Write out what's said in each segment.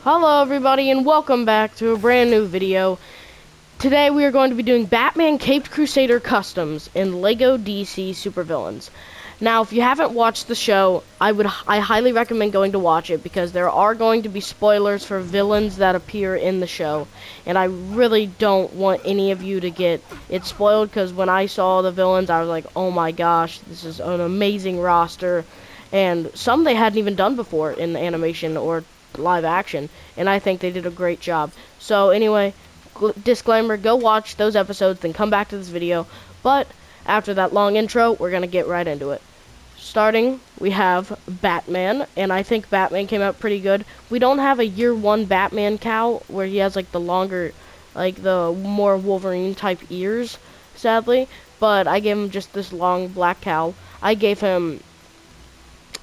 Hello everybody and welcome back to a brand new video. Today we are going to be doing Batman Caped Crusader Customs in LEGO DC Supervillains. Now if you haven't watched the show, I highly recommend going to watch it because there are going to be spoilers for villains that appear in the show. And I really don't want any of you to get it spoiled because when I saw the villains I was like, oh my gosh, this is an amazing roster. And some they hadn't even done before in animation or live action, and I think they did a great job. So anyway, disclaimer, go watch those episodes, then come back to this video. But after that long intro, we're gonna get right into it. Starting, we have Batman, and I think Batman came out pretty good. We don't have a year one Batman cowl where he has like the longer, like the more Wolverine type ears, sadly, but I gave him just this long black cowl. I gave him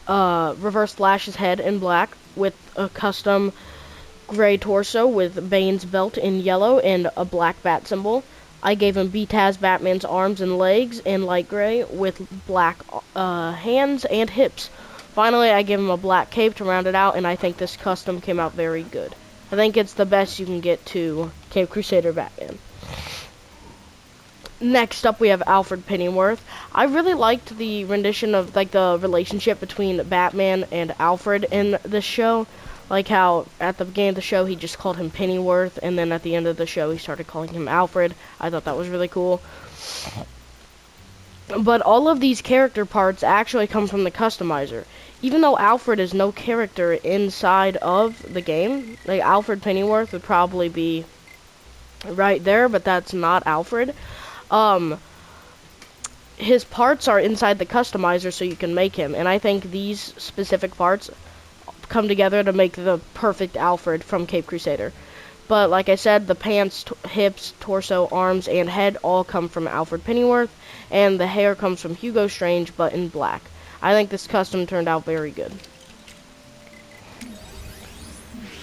Reverse Flash's head in black with a custom gray torso with Bane's belt in yellow and a black bat symbol. I gave him BTAS Batman's arms and legs in light gray with black hands and hips. Finally, I gave him a black cape to round it out, and I think this custom came out very good. I think it's the best you can get to Cape Crusader Batman. Next up, we have Alfred Pennyworth. I really liked the rendition of, like, the relationship between Batman and Alfred in the show. Like how, at the beginning of the show, he just called him Pennyworth, and then at the end of the show, he started calling him Alfred. I thought that was really cool. But all of these character parts actually come from the customizer. Even though Alfred is no character inside of the game, like, Alfred Pennyworth would probably be right there, but that's not Alfred. His parts are inside the customizer so you can make him, and I think these specific parts come together to make the perfect Alfred from Cape Crusader. But like I said, the pants, hips, torso, arms, and head all come from Alfred Pennyworth, and the hair comes from Hugo Strange, but in black. I think this custom turned out very good.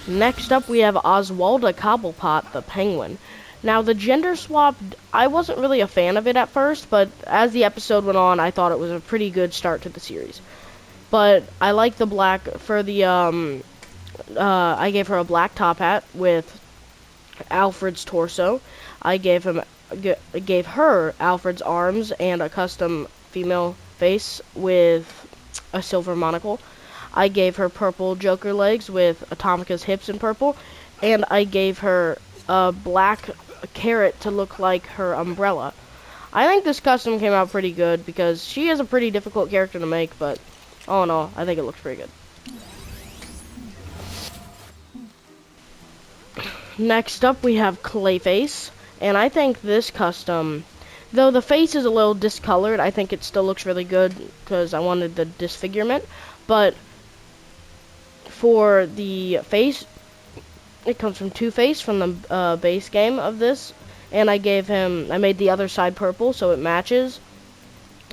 Next up, we have Oswalda Cobblepot, the Penguin. Now, the gender swap, I wasn't really a fan of it at first, but as the episode went on, I thought it was a pretty good start to the series. But I like the black for the, I gave her a black top hat with Alfred's torso. I gave her Alfred's arms and a custom female face with a silver monocle. I gave her purple Joker legs with Atomica's hips in purple, and I gave her a black carrot to look like her umbrella. I think this custom came out pretty good because she is a pretty difficult character to make, but all in all, I think it looks pretty good. Next up, we have Clayface, and I think this custom, though the face is a little discolored, I think it still looks really good because I wanted the disfigurement, but for the face, it comes from Two-Face from the base game of this, and I made the other side purple so it matches,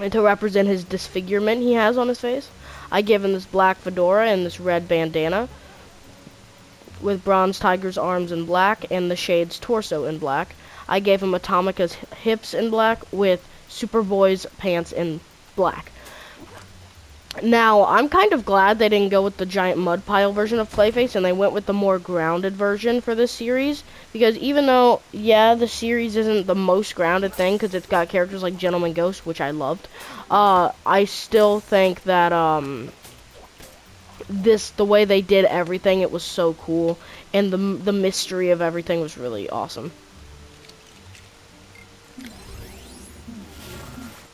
and to represent his disfigurement he has on his face. I gave him this black fedora and this red bandana with Bronze Tiger's arms in black and the Shade's torso in black. I gave him Atomica's hips in black with Superboy's pants in black. Now, I'm kind of glad they didn't go with the giant mud pile version of Clayface and they went with the more grounded version for this series. Because even though, yeah, the series isn't the most grounded thing because it's got characters like Gentleman Ghost, which I loved, I still think that the way they did everything, it was so cool. And the mystery of everything was really awesome.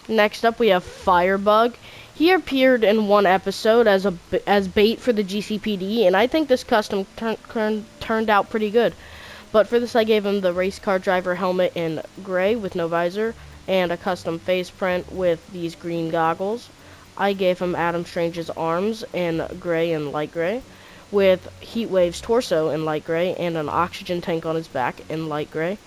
Next up, we have Firebug. He appeared in one episode as bait for the GCPD, and I think this custom turned out pretty good. But for this, I gave him the race car driver helmet in gray with no visor, and a custom face print with these green goggles. I gave him Adam Strange's arms in gray and light gray, with Heatwave's torso in light gray, and an oxygen tank on his back in light gray.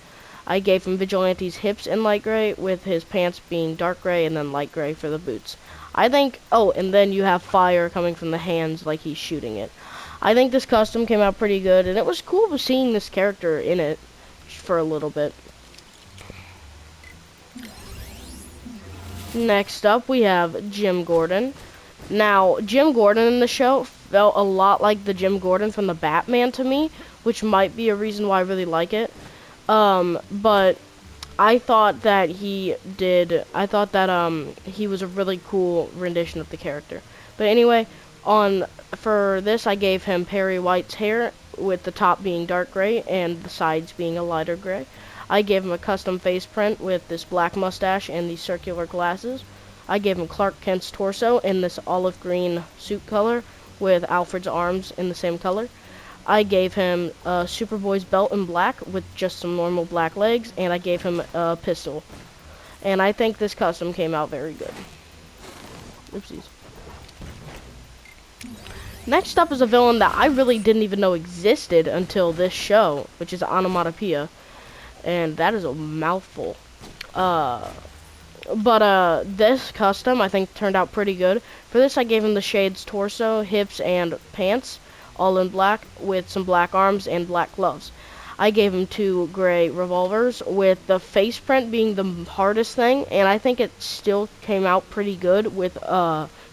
I gave him Vigilante's hips in light gray, with his pants being dark gray and then light gray for the boots. I think, oh, and then you have fire coming from the hands like he's shooting it. I think this custom came out pretty good, and it was cool seeing this character in it for a little bit. Next up, we have Jim Gordon. Now, Jim Gordon in the show felt a lot like the Jim Gordon from the Batman to me, which might be a reason why I really like it. But I thought that he was a really cool rendition of the character. But anyway, for this I gave him Perry White's hair, with the top being dark gray and the sides being a lighter gray. I gave him a custom face print with this black mustache and these circular glasses. I gave him Clark Kent's torso in this olive green suit color with Alfred's arms in the same color. I gave him Superboy's belt in black with just some normal black legs, and I gave him a pistol. And I think this custom came out very good. Oopsies. Next up is a villain that I really didn't even know existed until this show, which is Onomatopoeia. And that is a mouthful. This custom I think turned out pretty good. For this I gave him the Shade's torso, hips, and pants, all in black, with some black arms and black gloves. I gave him 2 gray revolvers, with the face print being the hardest thing, and I think it still came out pretty good with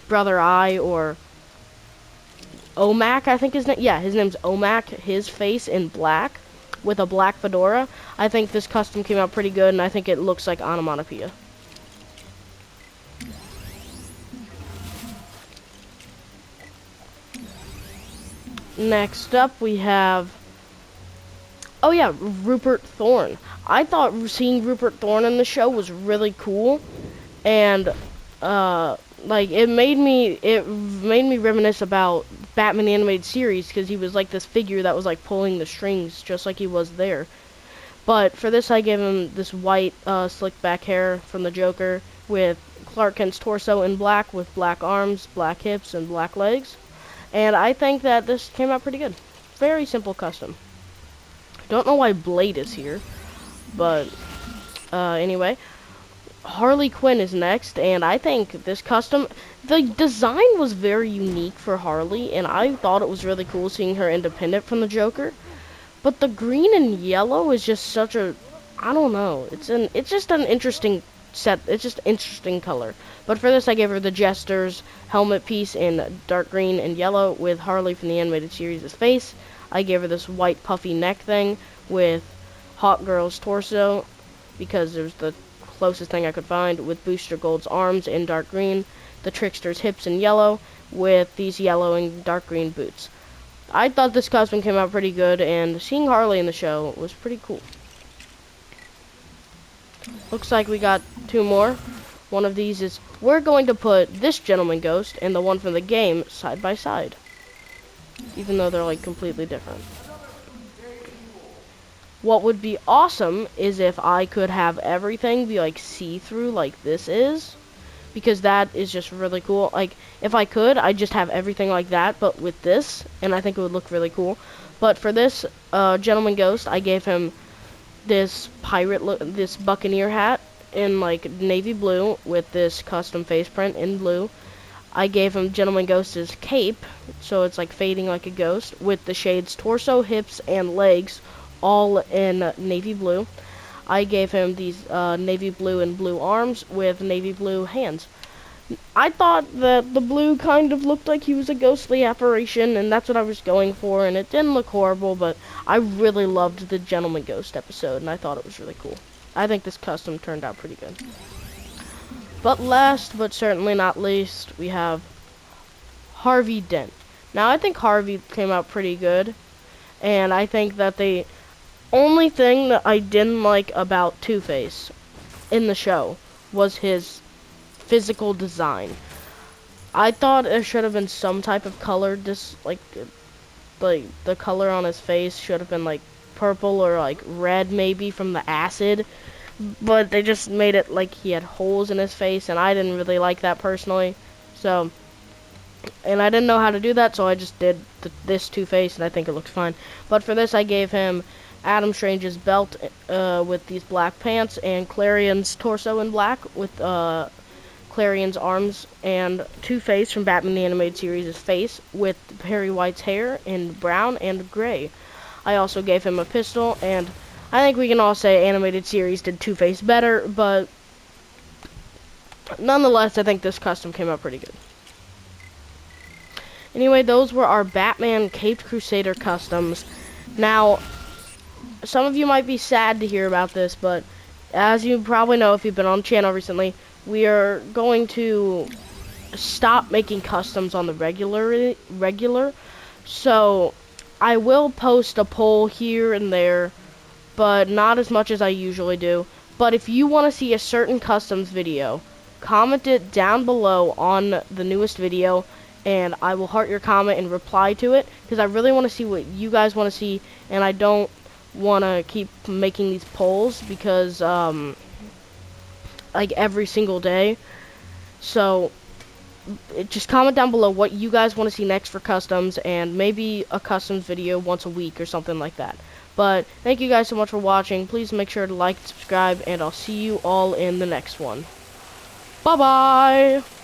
Brother Eye, or Omac, I think his name. Yeah, his name's Omac. His face in black with a black fedora. I think this custom came out pretty good, and I think it looks like Onomatopoeia. Next up, we have, oh yeah, Rupert Thorne. I thought seeing Rupert Thorne in the show was really cool, and like it made me reminisce about Batman the Animated Series, because he was like this figure that was like pulling the strings just like he was there. But for this I gave him this white slick back hair from the Joker, with Clark Kent's torso in black with black arms, black hips, and black legs. And I think that this came out pretty good. Very simple custom. Don't know why Blade is here, but anyway. Harley Quinn is next, and I think this custom, the design was very unique for Harley, and I thought it was really cool seeing her independent from the Joker. But the green and yellow is just such a, I don't know, it's just an interesting set, it's just interesting color. But for this I gave her the Jester's helmet piece in dark green and yellow with Harley from the animated series' face. I gave her this white puffy neck thing with Hawk Girl's torso, because it was the closest thing I could find, with Booster Gold's arms in dark green, the Trickster's hips in yellow, with these yellow and dark green boots. I thought this costume came out pretty good, and seeing Harley in the show was pretty cool. Looks like we got 2 more. One of these is, we're going to put this Gentleman Ghost and the one from the game side by side, even though they're like completely different. What would be awesome is if I could have everything be like see-through like this is, because that is just really cool. Like, if I could, I'd just have everything like that, but with this, and I think it would look really cool. But for this Gentleman Ghost, I gave him this this Buccaneer hat in like navy blue with this custom face print in blue. I gave him Gentleman Ghost's cape, so it's like fading like a ghost, with the shades torso, hips, and legs, all in navy blue. I gave him these navy blue and blue arms with navy blue hands. I thought that the blue kind of looked like he was a ghostly apparition, and that's what I was going for, and it didn't look horrible, but I really loved the Gentleman Ghost episode, and I thought it was really cool. I think this custom turned out pretty good. But last, but certainly not least, we have Harvey Dent. Now, I think Harvey came out pretty good, and I think that the only thing that I didn't like about Two-Face in the show was his physical design. I thought there should have been some type of color, just like the color on his face should have been like purple or like red maybe from the acid, but they just made it like he had holes in his face, and I didn't really like that personally. So, and I didn't know how to do that, so I just did this Two-Face, and I think it looked fine. But for this I gave him Adam Strange's belt with these black pants, and Clarion's torso in black with Clarion's arms, and Two-Face from Batman the Animated Series' face with Perry White's hair in brown and gray. I also gave him a pistol, and I think we can all say Animated Series did Two-Face better, but nonetheless, I think this custom came out pretty good. Anyway, those were our Batman Caped Crusader customs. Now, some of you might be sad to hear about this, but as you probably know if you've been on the channel recently, we are going to stop making customs on the regular. So I will post a poll here and there, but not as much as I usually do. But if you want to see a certain customs video, comment it down below on the newest video, and I will heart your comment and reply to it, because I really want to see what you guys want to see, and I don't want to keep making these polls, because, like, every single day. So just comment down below what you guys want to see next for customs, and maybe a customs video once a week or something like that. But thank you guys so much for watching. Please make sure to like and subscribe, and I'll see you all in the next one. Bye bye.